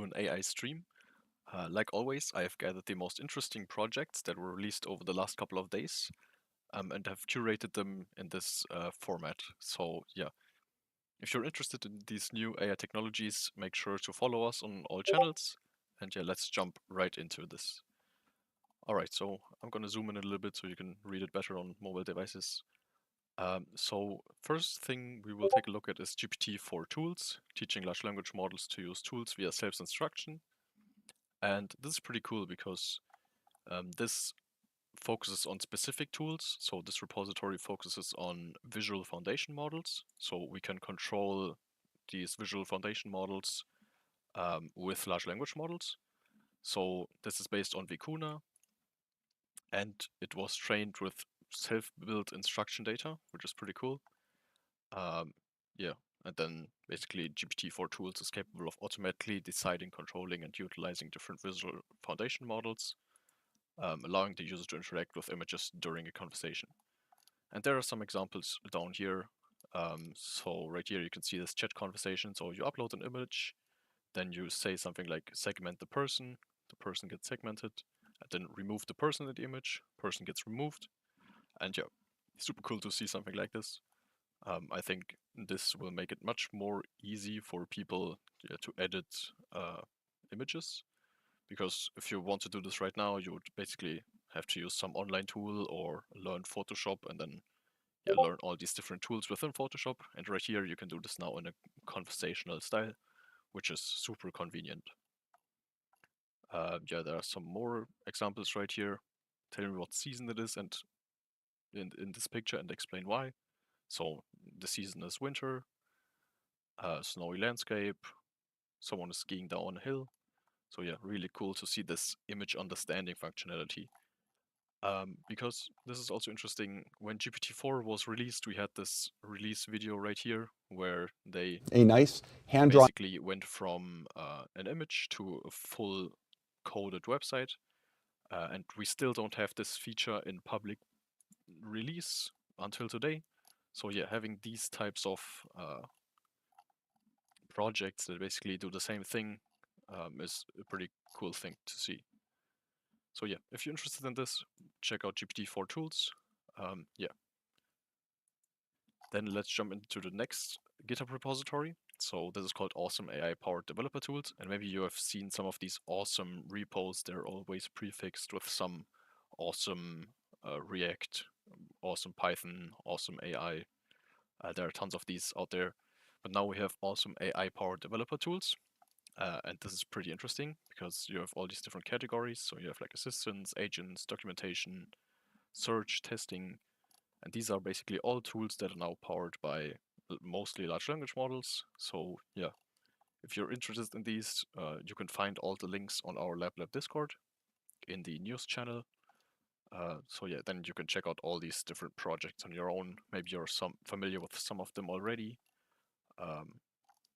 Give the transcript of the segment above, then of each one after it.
an AI stream. Like always, I have gathered the most interesting projects that were released over the last couple of days and have curated them in this format. So, yeah, if you're interested in these new AI technologies, make sure to follow us on all channels. And yeah, let's jump right into this. Alright, so I'm gonna zoom in a little bit so you can read it better on mobile devices. So first thing we will take a look at is GPT4Tools, teaching large language models to use tools via self-instruction. And this is pretty cool because this focuses on specific tools. So this repository focuses on visual foundation models. So we can control these visual foundation models with large language models. So this is based on Vicuna, and it was trained with self-built instruction data, which is pretty cool. Yeah, and then basically GPT4Tools is capable of automatically deciding, controlling, and utilizing different visual foundation models, allowing the user to interact with images during a conversation. And there are some examples down here. So right here you can see this chat conversation. So you upload an image, then you say something like segment the person gets segmented, and then remove the person in the image, person gets removed. And yeah, super cool to see something like this. I think this will make it much more easy for people to edit images, because if you want to do this right now, you would basically have to use some online tool or learn Photoshop and then learn all these different tools within Photoshop. And right here, you can do this now in a conversational style, which is super convenient. There are some more examples right here. Tell me what season it is and in this picture and explain why. So the season is winter, snowy landscape, someone is skiing down a hill. So yeah, really cool to see this image understanding functionality. Because this is also interesting, when GPT-4 was released, we had this release video right here where they a nice hand-drawn basically went from an image to a full coded website. And we still don't have this feature in public release until today. So yeah, having these types of projects that basically do the same thing is a pretty cool thing to see. So yeah, if you're interested in this, check out GPT4Tools. Yeah. Then let's jump into the next GitHub repository. So this is called Awesome AI-powered developer tools, and maybe you have seen some of these awesome repos. They're always prefixed with some awesome React, awesome Python, awesome AI. There are tons of these out there, but now we have awesome AI-powered developer tools. And this is pretty interesting because you have all these different categories. So you have like assistants, agents, documentation, search, testing, and these are basically all tools that are now powered by mostly large language models. So yeah, if you're interested in these, you can find all the links on our LabLab Discord in the news channel. So yeah, then you can check out all these different projects on your own. Maybe you're familiar with some of them already.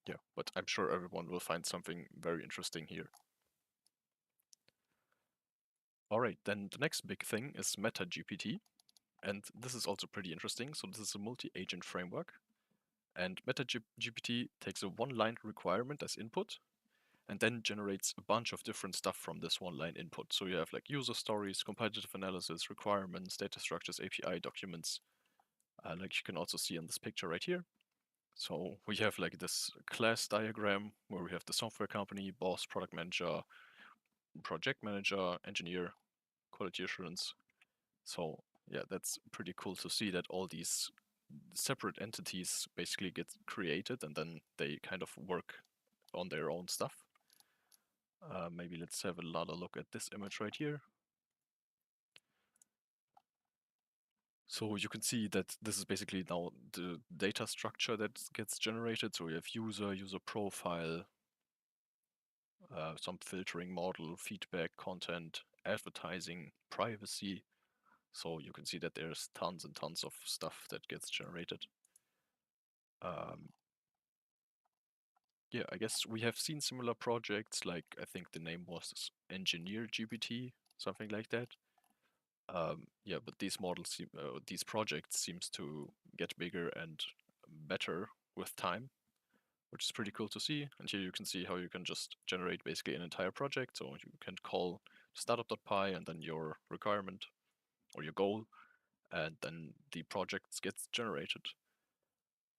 Yeah, but I'm sure everyone will find something very interesting here. Alright, then the next big thing is MetaGPT, and this is also pretty interesting. So this is a multi-agent framework, and MetaGPT takes a one-line requirement as input, and then generates a bunch of different stuff from this one-line input. So you have like user stories, competitive analysis, requirements, data structures, API documents, like you can also see in this picture right here. So we have like this class diagram where we have the software company, boss, product manager, project manager, engineer, quality assurance. So yeah, that's pretty cool to see that all these separate entities basically get created and then they kind of work on their own stuff. Maybe let's have another look at this image right here. So you can see that this is basically now the data structure that gets generated. So we have user profile, some filtering model, feedback, content, advertising, privacy. So you can see that there's tons and tons of stuff that gets generated. Yeah, I guess we have seen similar projects, like I think the name was Engineer GPT, something like that. Yeah, but these models, these projects seems to get bigger and better with time. which is pretty cool to see. And here you can see how you can just generate basically an entire project. So you can call startup.py and then your requirement or your goal, and then the project gets generated.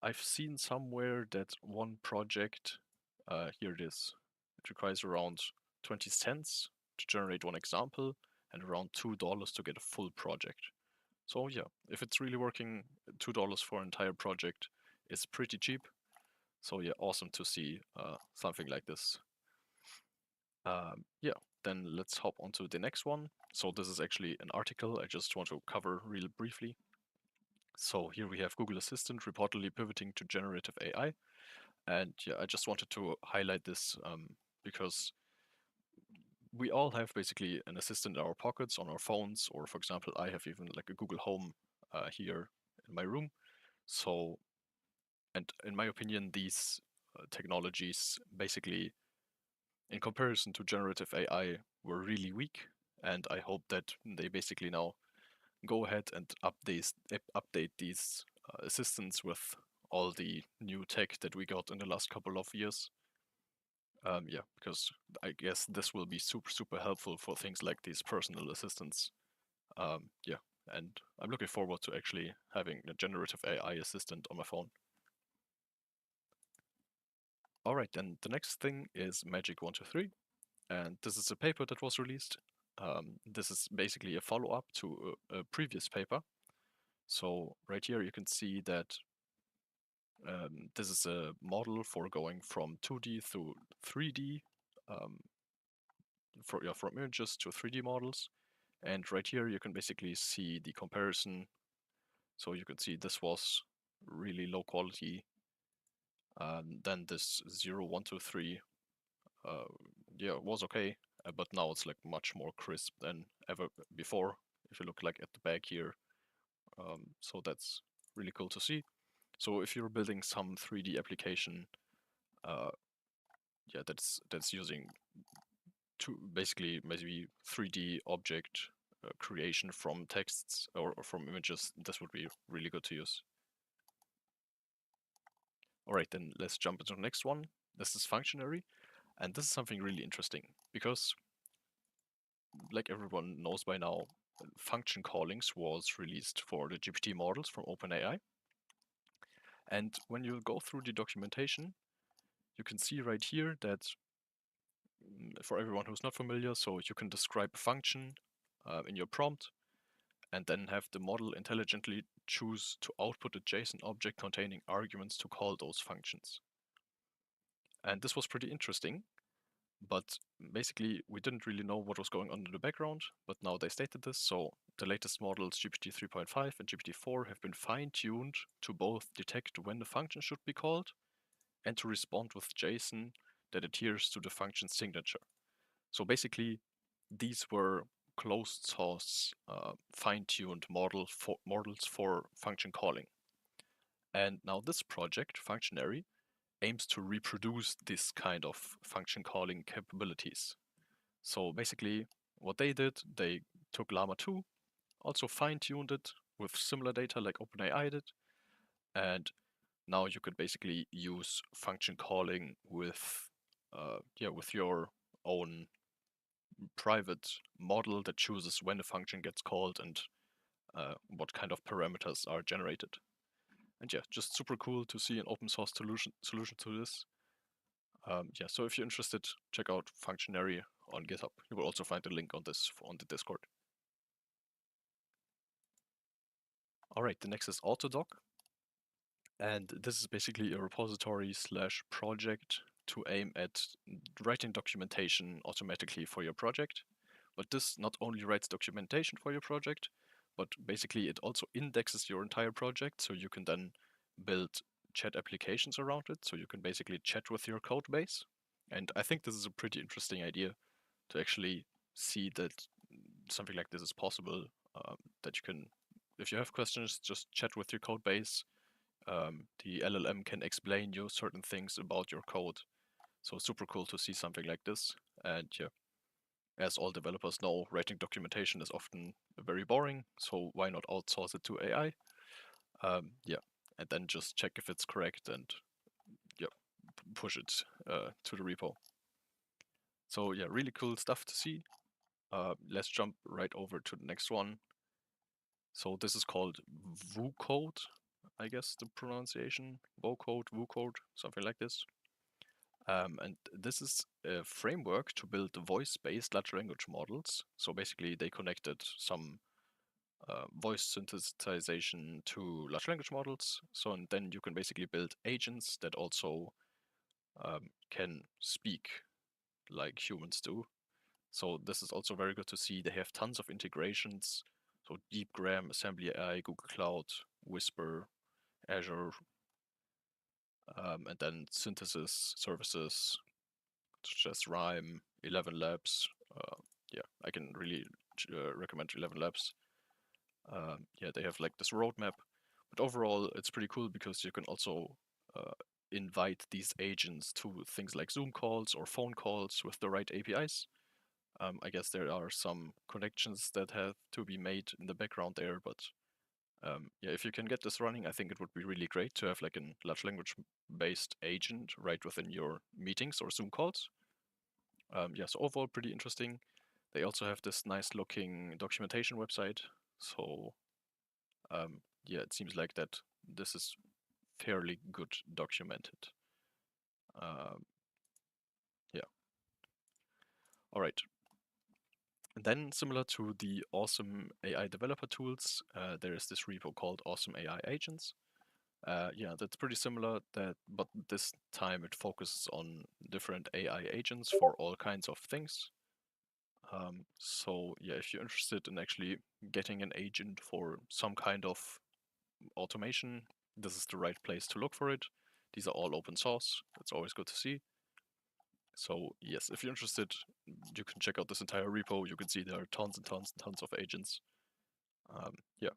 I've seen somewhere that one project, here it is, it requires around 20 cents to generate one example and around $2 to get a full project. So yeah, if it's really working, $2 for an entire project is pretty cheap. So yeah, awesome to see something like this. Yeah, then let's hop onto the next one. So this is actually an article I just want to cover real briefly. So here we have Google Assistant reportedly pivoting to generative AI. And yeah, I just wanted to highlight this because we all have basically an assistant in our pockets on our phones, or for example, I have even like a Google Home here in my room. So, and in my opinion, these technologies basically, in comparison to generative AI, were really weak. And I hope that they basically now go ahead and update these assistants with all the new tech that we got in the last couple of years. Yeah, because I guess this will be super helpful for things like these personal assistants. Yeah, and I'm looking forward to actually having a generative AI assistant on my phone. All right, then the next thing is Magic 123, and this is a paper that was released. This is basically a follow-up to a previous paper. So right here you can see that this is a model for going from 2D through 3D, um, from images to 3D models. And right here you can basically see the comparison. So you can see this was really low quality. Then this 0, 1, 2, 3, yeah, was okay, but now it's like much more crisp than ever before. If you look like at the back here, so that's really cool to see. So if you're building some 3D application, uh, yeah, that's using basically maybe 3D object creation from texts or from images, this would be really good to use. All right, then let's jump into the next one. This is Functionary, and this is something really interesting because, like everyone knows by now, function callings was released for the GPT models from OpenAI. And when you go through the documentation, you can see right here that for everyone who's not familiar, so you can describe a function in your prompt and then have the model intelligently choose to output a JSON object containing arguments to call those functions. And this was pretty interesting, but basically we didn't really know what was going on in the background, but now they stated this. So the latest models GPT 3.5 and GPT-4 have been fine-tuned to both detect when the function should be called and to respond with JSON that adheres to the function signature. So basically, these were closed source fine-tuned models for function calling. And now this project, Functionary, aims to reproduce this kind of function calling capabilities. So basically, what they did, they took LLaMA 2, also fine-tuned it with similar data like OpenAI did, and now you could basically use function calling with with your own private model that chooses when a function gets called and what kind of parameters are generated. And yeah, just super cool to see an open source solution to this. Yeah, so if you're interested, check out Functionary on GitHub. You will also find a link on this on the Discord. All right, the next is Autodoc. And this is basically a repository slash project to aim at writing documentation automatically for your project. But this not only writes documentation for your project, but basically it also indexes your entire project so you can then build chat applications around it. So you can basically chat with your code base. And I think this is a pretty interesting idea to actually see that something like this is possible. That you can, if you have questions, just chat with your code base. The LLM can explain you certain things about your code. So super cool to see something like this. And yeah, as all developers know, writing documentation is often very boring. So why not outsource it to AI? Yeah, and then just check if it's correct and yeah, push it to the repo. So yeah, really cool stuff to see. Let's jump right over to the next one. So this is called VuCode, I guess the pronunciation. VuCode, something like this. And this is a framework to build voice-based large language models. So basically, they connected some voice synthesization to large language models. So and then you can basically build agents that also can speak like humans do. So this is also very good to see. They have tons of integrations. So DeepGram, Assembly AI, Google Cloud, Whisper, Azure, and then synthesis services such as Rhyme, 11 Labs. Yeah, I can really recommend 11 Labs. Yeah, they have like this roadmap. But overall, it's pretty cool because you can also uh, invite these agents to things like Zoom calls or phone calls with the right APIs. I guess there are some connections that have to be made in the background there, but yeah, if you can get this running, I think it would be really great to have like a large language based agent right within your meetings or Zoom calls. Yeah, so overall pretty interesting. They also have this nice looking documentation website. So yeah, it seems like that this is fairly good documented. Yeah. All right. And then, similar to the awesome AI developer tools, there is this repo called Awesome AI Agents. Yeah, that's pretty similar. But this time it focuses on different AI agents for all kinds of things. So yeah, if you're interested in actually getting an agent for some kind of automation, this is the right place to look for it. These are all open source. It's always good to see. So yes, if you're interested, you can check out this entire repo. You can see there are tons and tons and tons of agents. Yeah.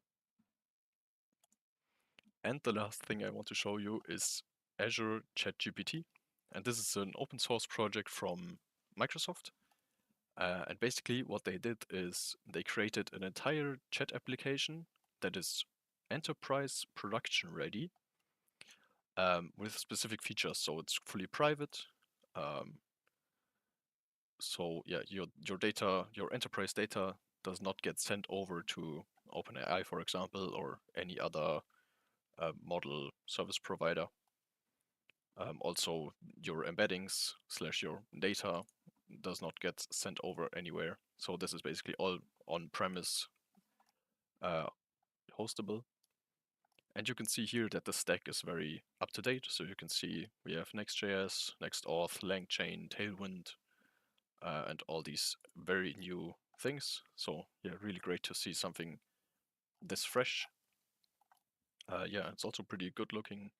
And the last thing I want to show you is Azure ChatGPT. And this is an open source project from Microsoft. And basically what they did is they created an entire chat application that is enterprise production ready with specific features. So it's fully private. Um, so yeah, your data, your enterprise data does not get sent over to OpenAI, for example, or any other model service provider. Also, your embeddings / your data does not get sent over anywhere. So this is basically all on-premise uh, hostable. And you can see here that the stack is very up to date. So you can see we have Next.js, NextAuth, LangChain, Tailwind, and all these very new things. So yeah, really great to see something this fresh. Yeah, it's also pretty good looking.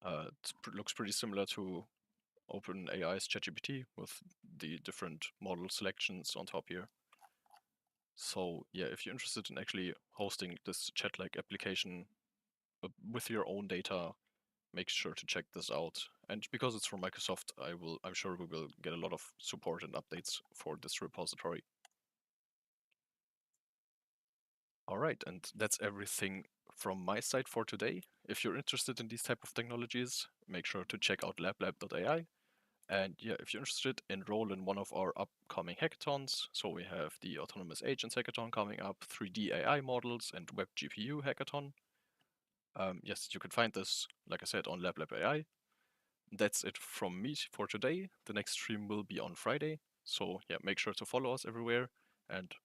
It looks pretty similar to OpenAI's ChatGPT with the different model selections on top here. So yeah, if you're interested in actually hosting this chat-like application with your own data, make sure to check this out. And because it's from Microsoft, I'm sure we will get a lot of support and updates for this repository. All right, and that's everything from my side for today. If you're interested in these type of technologies, make sure to check out LabLab.ai. And yeah, if you're interested, enroll in one of our upcoming hackathons. So we have the Autonomous Agents Hackathon coming up, 3D AI models, and Web GPU Hackathon. Yes, you can find this, like I said, on LabLab.ai. That's it from me for today. The next stream will be on Friday. So yeah, make sure to follow us everywhere. And